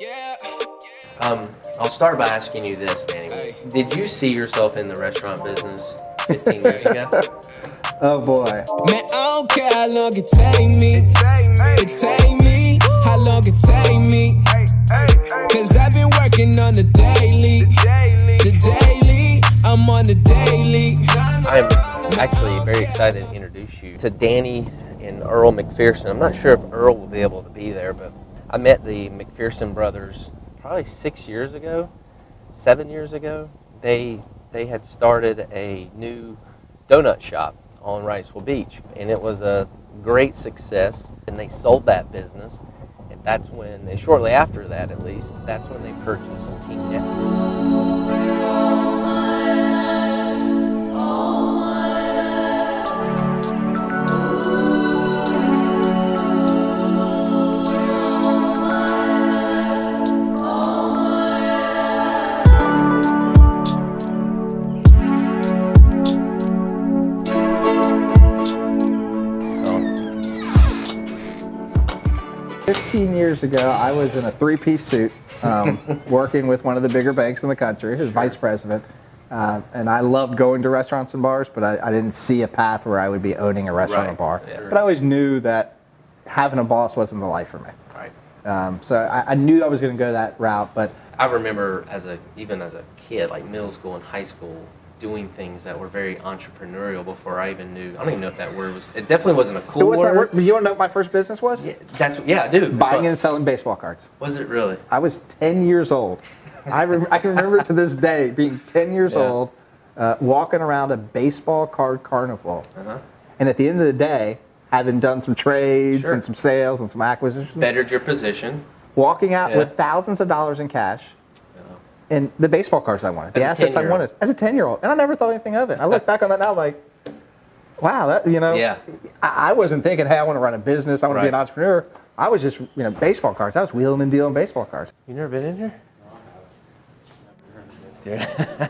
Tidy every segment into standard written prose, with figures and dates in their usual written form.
Yeah. I'll start by asking you this, Danny. Did you see yourself in the restaurant business 15 years ago? Oh boy. Man, I don't care how long it take me. It take me. How long it take me. Cause I've been working on the daily. The daily. I'm on the daily. I'm actually very excited to introduce you to Danny and Earl McPherson. I'm not sure if Earl will be able to be there, but I met the McPherson brothers probably 7 years ago. They had started a new donut shop on Riceville Beach, and it was a great success, and they sold that business, and that's when, and shortly after that at least, that's when they purchased King Neptunes. Oh. 15 years ago, I was in a three-piece suit, working with one of the bigger banks in the country, as vice president. And I loved going to restaurants and bars, but I didn't see a path where I would be owning a restaurant or bar. Yeah. But I always knew that having a boss wasn't the life for me. Right. So I knew I was going to go that route, but I remember even as a kid, like middle school and high school, doing things that were very entrepreneurial before I even knew. I don't even know if that word was. It definitely wasn't a cool word. You want to know what my first business was? Yeah, I do. Buying and selling baseball cards. Was it really? I was 10 years old. I can remember to this day being 10 years old, walking around a baseball card carnival. And at the end of the day, having done some trades and some sales and some acquisitions. Bettered your position. Walking out with thousands of dollars in cash and the baseball cards I wanted, the assets I wanted as a 10-year-old. And I never thought anything of it. I look back on that now like, wow, I wasn't thinking, hey, I want to run a business. I want to be an entrepreneur. I was just, baseball cards. I was wheeling and dealing baseball cards. You never been in here? Yeah.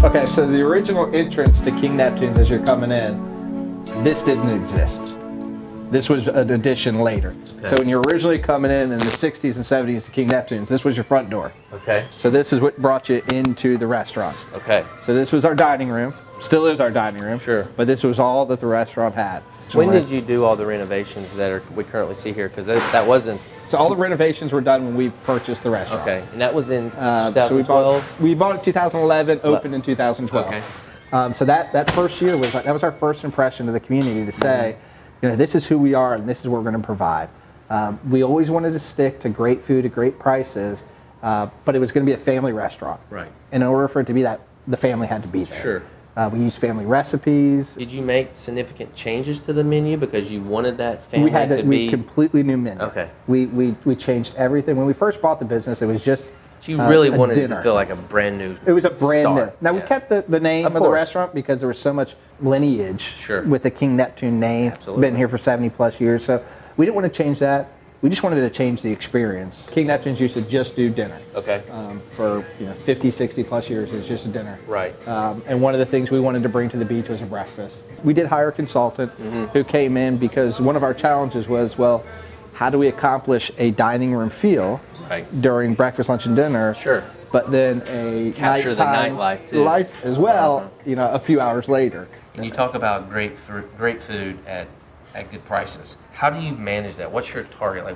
Okay, so the original entrance to King Neptunes as you're coming in, this didn't exist. This was an addition later. Okay. So when you're originally coming in the 60s and 70s to King Neptunes, this was your front door. Okay. So this is what brought you into the restaurant. Okay. So this was our dining room. Still is our dining room. Sure. But this was all that the restaurant had. When did you do all the renovations that we currently see here? Because that wasn't... So all the renovations were done when we purchased the restaurant. Okay. And that was in 2012? So we bought it in 2011, opened in 2012. Okay. So that first year was our first impression to the community to say, this is who we are and this is what we're going to provide. We always wanted to stick to great food at great prices, but it was going to be a family restaurant. Right. And in order for it to be that, the family had to be there. Sure. We used family recipes. Did you make significant changes to the menu because you wanted that family to be? We completely new menu. Okay. We changed everything. When we first bought the business, it was just you really wanted it dinner. to feel like a brand new It was a brand start. new. Now we kept the name of the restaurant because there was so much lineage with the King Neptune name. Absolutely. Been here for 70 plus years. So we didn't want to change that. We just wanted to change the experience. King Neptunes used to just do dinner. Okay. For 50, 60 plus years, it was just a dinner. Right. And one of the things we wanted to bring to the beach was a breakfast. We did hire a consultant who came in because one of our challenges was, well, how do we accomplish a dining room feel during breakfast, lunch, and dinner? Sure. But then a capture the nightlife too. Life as well. A few hours later. And you talk about great food at good prices. How do you manage that? What's your target? Like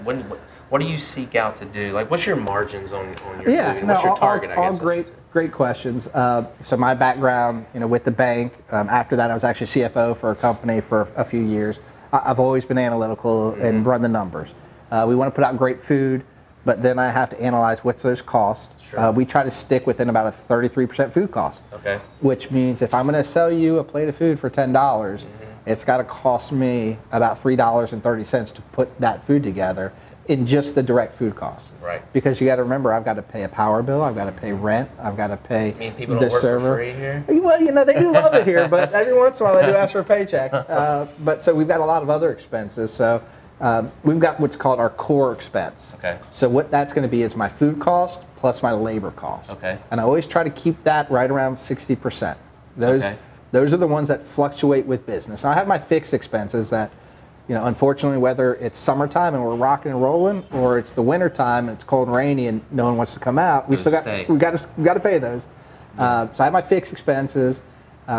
what do you seek out to do? Like what's your margins on your food? And what's your target? All great questions. So my background, with the bank. After that, I was actually CFO for a company for a few years. I've always been analytical and run the numbers. We want to put out great food, but then I have to analyze what's those costs. Sure. We try to stick within about a 33% food cost. Okay. Which means if I'm going to sell you a plate of food for $10, it's got to cost me about $3.30 to put that food together in just the direct food costs. Right. Because you got to remember, I've got to pay a power bill, I've got to pay rent, I've got to pay the server. You mean people don't work for free here? Well, they do love it here, but every once in a while they do ask for a paycheck. But so we've got a lot of other expenses. So we've got what's called our core expense. Okay. So what that's going to be is my food cost plus my labor cost. Okay. And I always try to keep that right around 60%. Okay. Those are the ones that fluctuate with business. Now, I have my fixed expenses that, unfortunately, whether it's summertime and we're rocking and rolling, or it's the winter time and it's cold and rainy and no one wants to come out, we got to pay those. So I have my fixed expenses,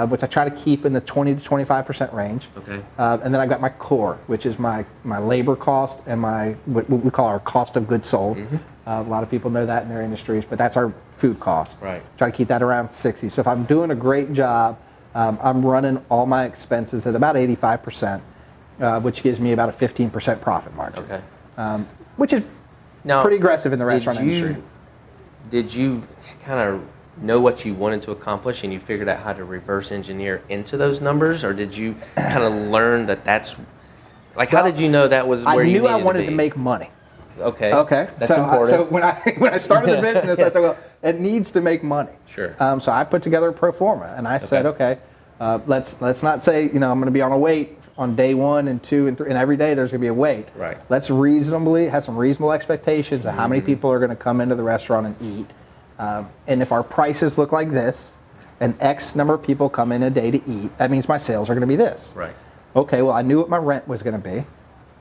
which I try to keep in the 20 to 25% range. Okay. And then I've got my core, which is my labor cost and what we call our cost of goods sold. A lot of people know that in their industries, but that's our food cost. Right. Try to keep that around 60. So if I'm doing a great job, I'm running all my expenses at about 85%, which gives me about a 15% profit margin. Okay. Which is pretty aggressive in the restaurant industry. Did you kind of know what you wanted to accomplish and you figured out how to reverse engineer into those numbers, or did you kind of learn that's like, how did you know that was where you needed to be? I knew I wanted to make money. Okay. That's important. So when I started the business, I said, well, it needs to make money. Sure. So I put together a pro forma, and I said, okay, let's not say I'm going to be on a wait on day 1 and 2 and 3, and every day there's going to be a wait. Right. Let's have some reasonable expectations of how many people are going to come into the restaurant and eat, and if our prices look like this, and X number of people come in a day to eat, that means my sales are going to be this. Right. Okay. Well, I knew what my rent was going to be.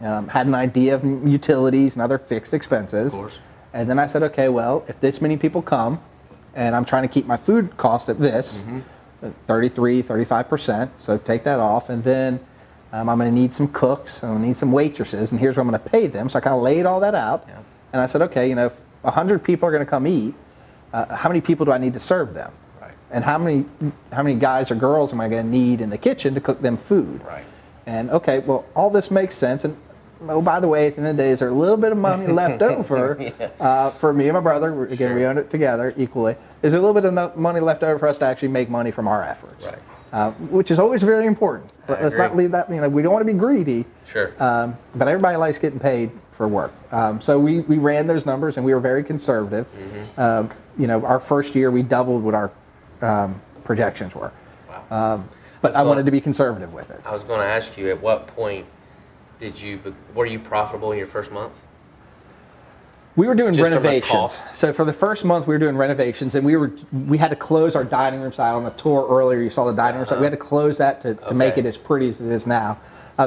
Had an idea of utilities and other fixed expenses. Of course. And then I said, okay, well, if this many people come, and I'm trying to keep my food cost at this, 33, 35%, so take that off, and then I'm going to need some cooks, I'm going to need some waitresses, and here's what I'm going to pay them. So I kind of laid all that out, and I said, okay, if 100 people are going to come eat, how many people do I need to serve them? Right. And how many guys or girls am I going to need in the kitchen to cook them food? Right. And okay, well, all this makes sense. And oh, by the way, at the end of the day, is there a little bit of money left over for me and my brother? Again, we own it together equally. Is there a little bit of money left over for us to actually make money from our efforts? Right. Which is always very important. Let's not leave that. We don't want to be greedy. Sure. But everybody likes getting paid for work. So we ran those numbers, and we were very conservative. Our first year we doubled what our projections were. Wow. But I wanted to be conservative with it. I was going to ask you, at what point were you profitable in your first month? We were doing Just renovations. from the cost? So for the first month, we were doing renovations, and we had to close our dining room side. On the tour earlier, you saw the dining room side. We had to close that to make it as pretty as it is now.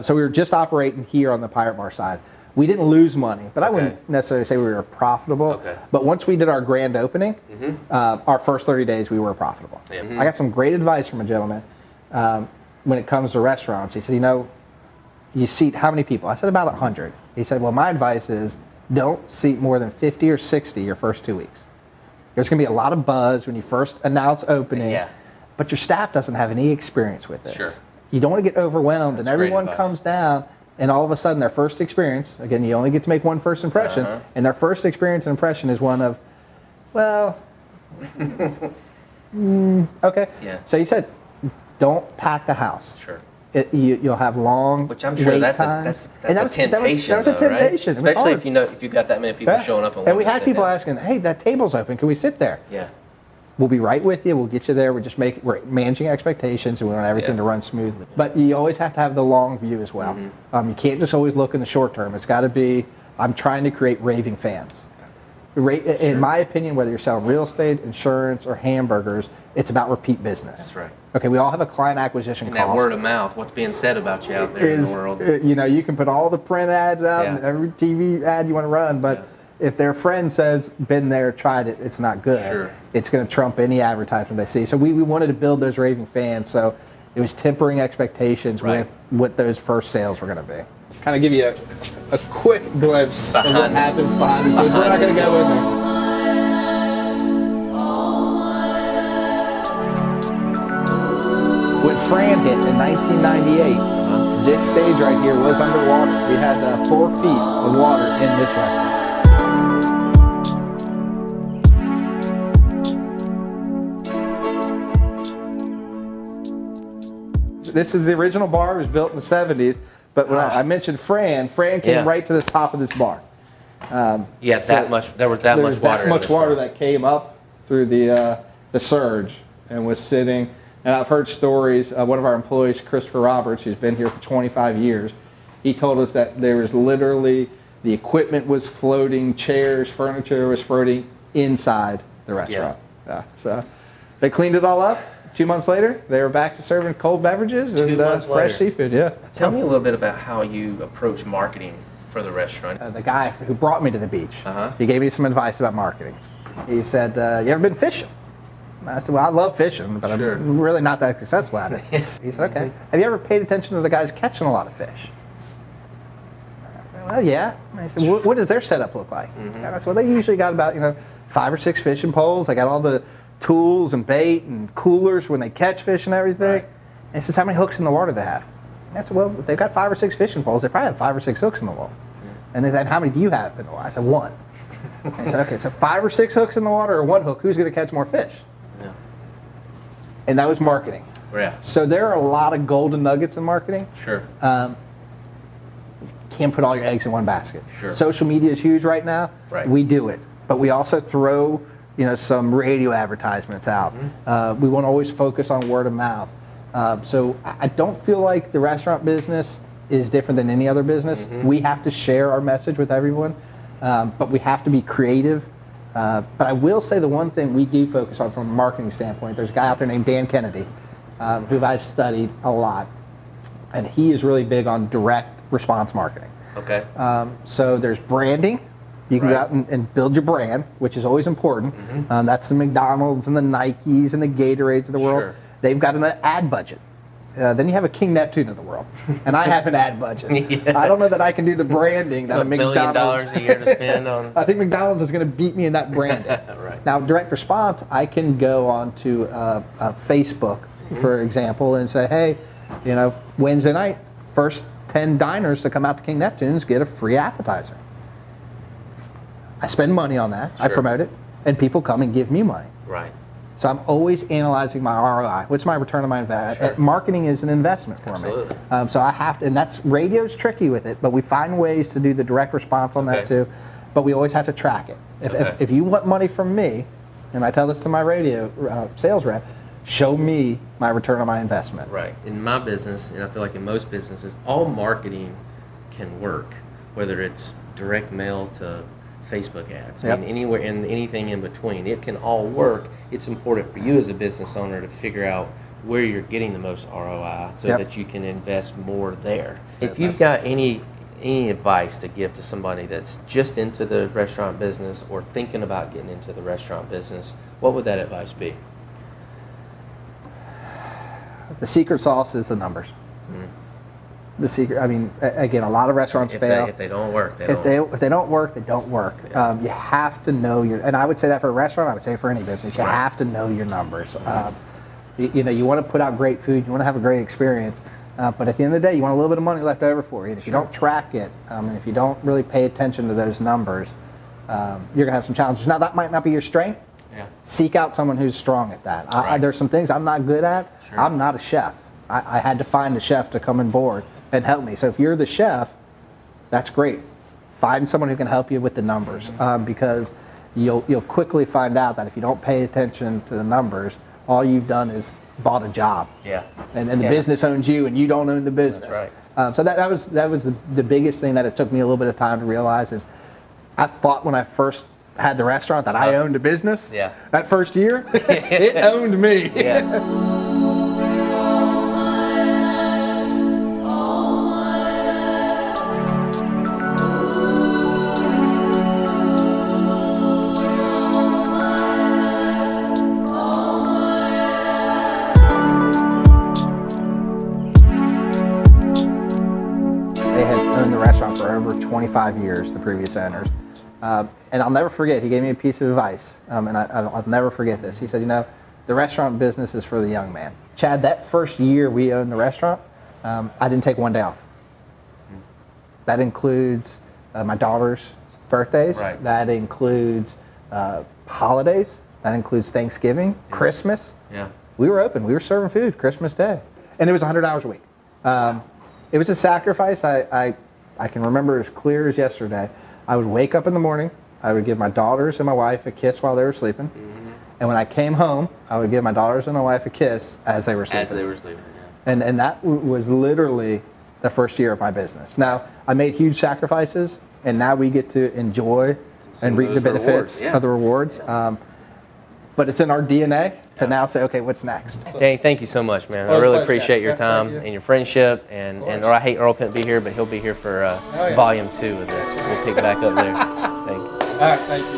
So we were just operating here on the Pirate Bar side. We didn't lose money, but I wouldn't necessarily say we were profitable. Okay. But once we did our grand opening, our first 30 days, we were profitable. Yeah. I got some great advice from a gentleman when it comes to restaurants. He said, you seat how many people? I said about 100. He said, well, my advice is don't seat more than 50 or 60 your first 2 weeks. There's going to be a lot of buzz when you first announce opening, but your staff doesn't have any experience with this. Sure. You don't want to get overwhelmed, and everyone great comes down, and all of a sudden their first experience, again, you only get to make one first impression, and their first experience and impression is one of, well, okay. Yeah. So he said, don't pack the house. Sure. You'll have long Which I'm sure wait that's times. a temptation. That was a temptation. Right? Especially if you've got that many people showing up. And we had people asking, "Hey, that table's open. Can we sit there?" Yeah. We'll be right with you. We'll get you there. We're managing expectations, and we want everything to run smoothly. But you always have to have the long view as well. You can't just always look in the short term. It's got to be, I'm trying to create raving fans. In my opinion, whether you're selling real estate, insurance, or hamburgers, it's about repeat business. That's right. Okay, we all have a client acquisition cost. And that word of mouth, what's being said about you out there in the world. You can put all the print ads out and every TV ad you want to run, but if their friend says, been there, tried it, it's not good. Sure. It's going to trump any advertisement they see. So we wanted to build those raving fans, so it was tempering expectations with what those first sales were going to be. Kind of give you a quick glimpse of what happens behind the scenes. We're not going to go in there. When Fran hit in 1998, this stage right here was underwater. We had 4 feet of water in this restaurant. This is the original bar. It was built in the 70s. But when I mentioned Fran came right to the top of this bar. There was that much water that came up through the surge and was sitting. And I've heard stories. One of our employees, Christopher Roberts, who's been here for 25 years, He told us that there was literally, the equipment was floating, chairs, furniture was floating inside the restaurant. Yeah. So they cleaned it all up. 2 months later, they were back to serving cold beverages and fresh seafood. Yeah. Tell me a little bit about how you approach marketing for the restaurant. The guy who brought me to the beach, he gave me some advice about marketing. He said, "You ever been fishing?" And I said, "Well, I love fishing, but I'm really not that successful at it." He said, "Okay. Have you ever paid attention to the guys catching a lot of fish?" Well, yeah. And I said, "What does their setup look like?" And I said, "Well, they usually got about 5 or 6 fishing poles. They got all the tools and bait and coolers when they catch fish and everything." Right. And he says, "How many hooks in the water do they have?" And I said, "Well, if they've got 5 or 6 fishing poles, they probably have 5 or 6 hooks in the water." And they said, "How many do you have in the water?" I said, "1." I said, "Okay, so 5 or 6 hooks in the water or 1 hook, who's going to catch more fish?" Yeah. And that was marketing. Yeah. So there are a lot of golden nuggets in marketing. Sure. Can't put all your eggs in one basket. Sure. Social media is huge right now. Right. We do it, but we also throw some radio advertisements out. We want to always focus on word of mouth. So I don't feel like the restaurant business is different than any other business. We have to share our message with everyone, but we have to be creative. But I will say the one thing we do focus on from a marketing standpoint, there's a guy out there named Dan Kennedy, who I've studied a lot, and he is really big on direct response marketing. Okay. So there's branding. You can go out and build your brand, which is always important. That's the McDonald's and the Nikes and the Gatorades of the world. Sure. They've got an ad budget. Then you have a King Neptune of the world, and I have an ad budget. Yeah. I don't know that I can do the branding that a $1 billion McDonald's. a year to spend on. I think McDonald's is going to beat me in that branding. Right. Now, direct response, I can go onto Facebook, for example, and say, "Hey, Wednesday night, first 10 diners to come out to King Neptunes get a free appetizer." I spend money on that. I Sure. promote it, and people come and give me money. Right. So I'm always analyzing my ROI. What's my return on my investment? Sure. Marketing is an investment for Absolutely. me. So I have to, and that's radio's tricky with it, but we find ways to do the direct response on that Okay. too. But we always have to track it. If you want money from me, and I tell this to my radio sales rep, show me my return on my investment. Right. In my business, and I feel like in most businesses, all marketing can work, whether it's direct mail to Facebook ads, Yep. and anywhere and anything in between. It can all work. It's important for you as a business owner to figure out where you're getting the most ROI so Yep. that you can invest more there. If you've got any advice to give to somebody that's just into the restaurant business or thinking about getting into the restaurant business, what would that advice be? The secret sauce is the numbers. The secret. I mean, again, a lot of restaurants fail. If they don't work, If they don't work, they don't work. Yeah. You have to know and I would say that for a restaurant, I would say for any business, you Right. have to know your numbers. You want to put out great food, you want to have a great experience, but at the end of the day, you want a little bit of money left over for you. And if you don't track it, and if you don't really pay attention to those numbers, you're going to have some challenges. Now, that might not be your strength. Yeah. Seek out someone who's strong at that. Right. There's some things I'm not good at. Sure. I'm not a chef. I had to find a chef to come on board and help me. So if you're the chef, that's great. Find someone who can help you with the numbers, because you'll quickly find out that if you don't pay attention to the numbers, all you've done is bought a job. Yeah. And the business owns you, and you don't own the business. That's right. So that was the biggest thing that it took me a little bit of time to realize is I thought when I first had the restaurant that I owned a business. Yeah. That first year, it owned me. Yeah. They had owned the restaurant for over 25 years, the previous owners. And I'll never forget, he gave me a piece of advice, and I'll never forget this. He said, the restaurant business is for the young man. Chad, that first year we owned the restaurant, I didn't take one day off. That includes my daughter's birthdays. Right. That includes holidays. That includes Thanksgiving, Christmas. Yeah. We were open. We were serving food Christmas Day. And it was 100 hours a week. It was a sacrifice. I can remember as clear as yesterday. I would wake up in the morning. I would give my daughters and my wife a kiss while they were sleeping. Mm-hmm. And when I came home, I would give my daughters and my wife a kiss as they were sleeping. As they were sleeping, yeah. And that was literally the first year of my business. Now, I made huge sacrifices, and now we get to enjoy and reap the benefits of the rewards. But it's in our DNA to now say, okay, what's next? Danny, thank you so much, man. I really appreciate your time and your friendship. And I hate Earl couldn't be here, but he'll be here for volume 2 of this. We'll pick back up there. Thank you. All right, thank you.